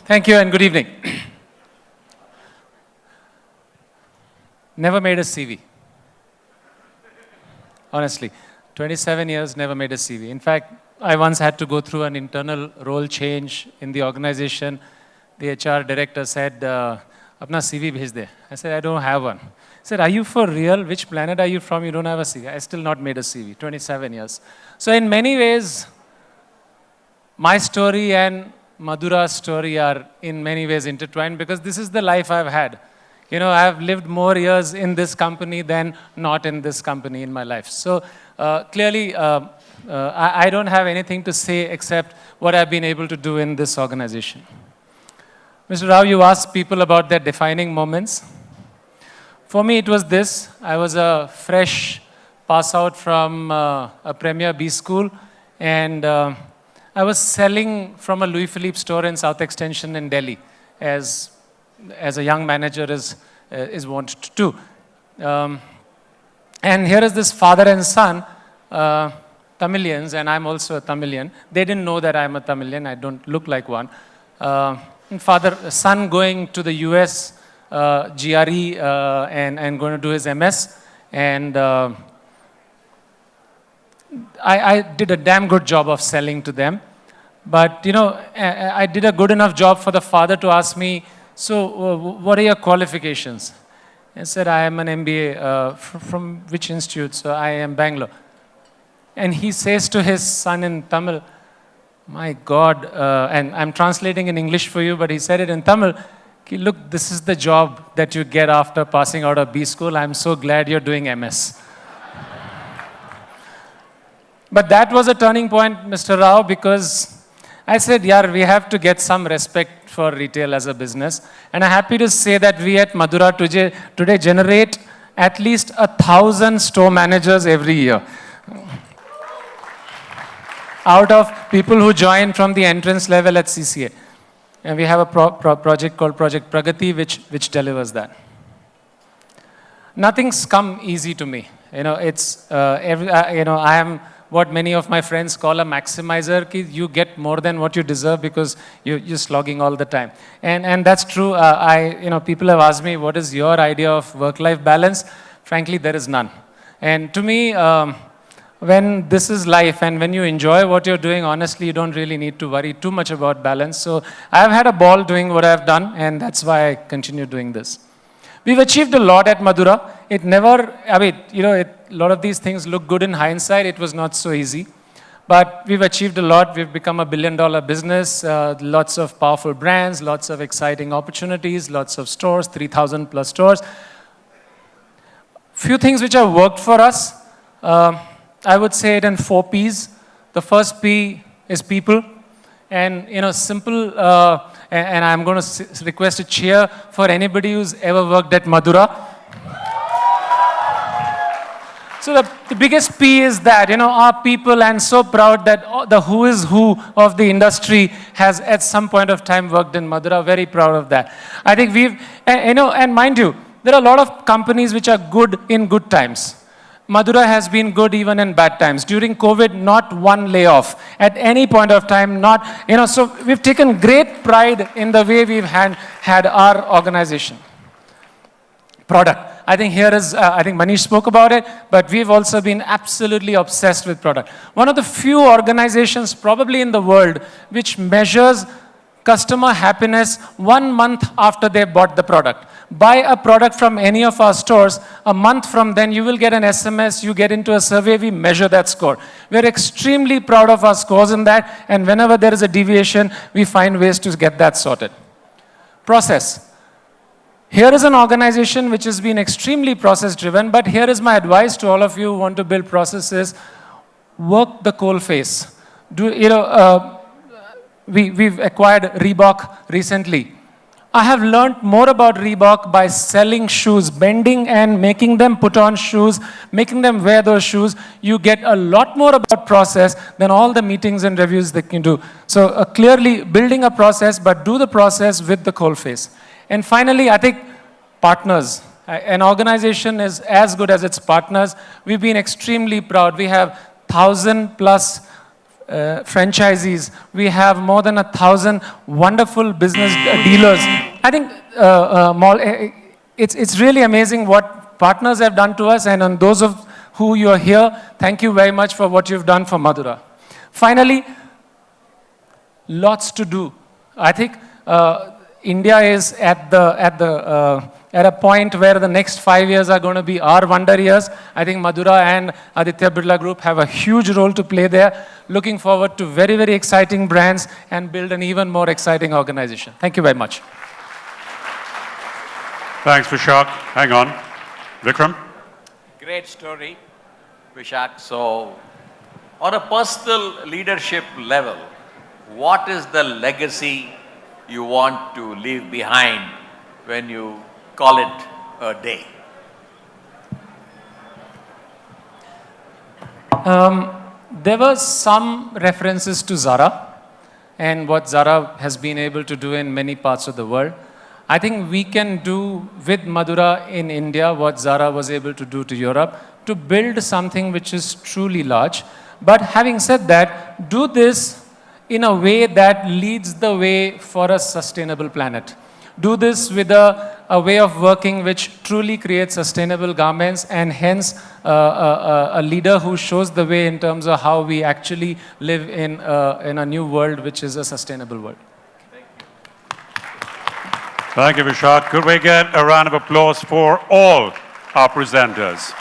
Thank you and good evening. Never made a CV. Honestly, 27 years, never made a CV. In fact, I once had to go through an internal role change in the organization. The HR director said, "Apna CV bhej de." I said, "I don't have one." He said, "Are you for real? Which planet are you from? You don't have a CV." I still not made a CV, 27 years. So in many ways, my story and Madura's story are in many ways intertwined because this is the life I've had. You know, I've lived more years in this company than not in this company in my life. So clearly, I don't have anything to say except what I've been able to do in this organization. Mr. Rao, you asked people about their defining moments. For me, it was this. I was a fresh pass out from a Premier B school, and I was selling from a Louis Philippe store in South Extension in Delhi, as a young manager is wont to do. And here is this father and son, Tamilians, and I'm also a Tamilian. They didn't know that I'm a Tamilian. I don't look like one. Son going to the US, GRE, and going to do his MS. And I did a damn good job of selling to them. But, you know, I did a good enough job for the father to ask me, "So, what are your qualifications?" I said, "I am an MBA. From which institute?" "So, I am Bangalore." And he says to his son in Tamil, "My God," and I'm translating in English for you, but he said it in Tamil, "Look, this is the job that you get after passing out of B school. I'm so glad you're doing MS." But that was a turning point, Mr. Rao, because I said, "Yeah, we have to get some respect for retail as a business." And I'm happy to say that we at Madura today generate at least 1,000 store managers every year, out of people who join from the entrance level at CCA. And we have a project called Project Pragati, which delivers that. Nothing's come easy to me. You know, it's, I am what many of my friends call a maximizer. You get more than what you deserve because you're slogging all the time. And that's true. People have asked me, what is your idea of work-life balance? Frankly, there is none. And to me, when this is life and when you enjoy what you're doing, honestly, you don't really need to worry too much about balance. So I've had a ball doing what I've done, and that's why I continue doing this. We've achieved a lot at Madura. A lot of these things look good in hindsight. It was not so easy. But we've achieved a lot. We've become a billion-dollar business, lots of powerful brands, lots of exciting opportunities, lots of stores, 3,000 plus stores. Few things which have worked for us. I would say it in 4 Ps. The first P is people. And, simple, and I'm going to request a cheer for anybody who's ever worked at Madura. So the biggest P is that, our people, and so proud that the who is who of the industry has at some point of time worked in Madura. Very proud of that. I think and mind you, there are a lot of companies which are good in good times. Madura has been good even in bad times. During COVID, not one layoff. At any point of time, so we've taken great pride in the way we've had our organization. Product. I think Manish spoke about it, but we've also been absolutely obsessed with product. One of the few organizations probably in the world which measures customer happiness 1 month after they bought the product. Buy a product from any of our stores, a month from then you will get an SMS, you get into a survey, we measure that score. We're extremely proud of our scores in that, and whenever there is a deviation, we find ways to get that sorted. Process. Here is an organization which has been extremely process-driven, but here is my advice to all of you who want to build processes. Work the coal face. We've acquired Reebok recently. I have learned more about Reebok by selling shoes, bending and making them put on shoes, making them wear those shoes. You get a lot more about process than all the meetings and reviews they can do. So clearly building a process, but do the process with the coal face. And finally, I think partners. An organization is as good as its partners. We've been extremely proud. We have 1,000 plus franchisees. We have more than 1,000 wonderful business dealers. I think it's really amazing what partners have done to us, and on those of who you are here, thank you very much for what you've done for Madura. Finally, lots to do. I think India is at a point where the next 5 years are going to be our wonder years. I think Madura and Aditya Birla Group have a huge role to play there. Looking forward to very, very exciting brands and build an even more exciting organization. Thank you very much. Thanks, Vishak. Hang on. Vikram? Great story, Vishak. So, on a personal leadership level, what is the legacy you want to leave behind when you call it a day? There were some references to Zara and what Zara has been able to do in many parts of the world. I think we can do with Madura in India what Zara was able to do to Europe, to build something which is truly large. But having said that, do this in a way that leads the way for a sustainable planet. Do this with a way of working which truly creates sustainable garments, and hence a leader who shows the way in terms of how we actually live in a new world which is a sustainable world. Thank you, Vishak. Could we get a round of applause for all our presenters?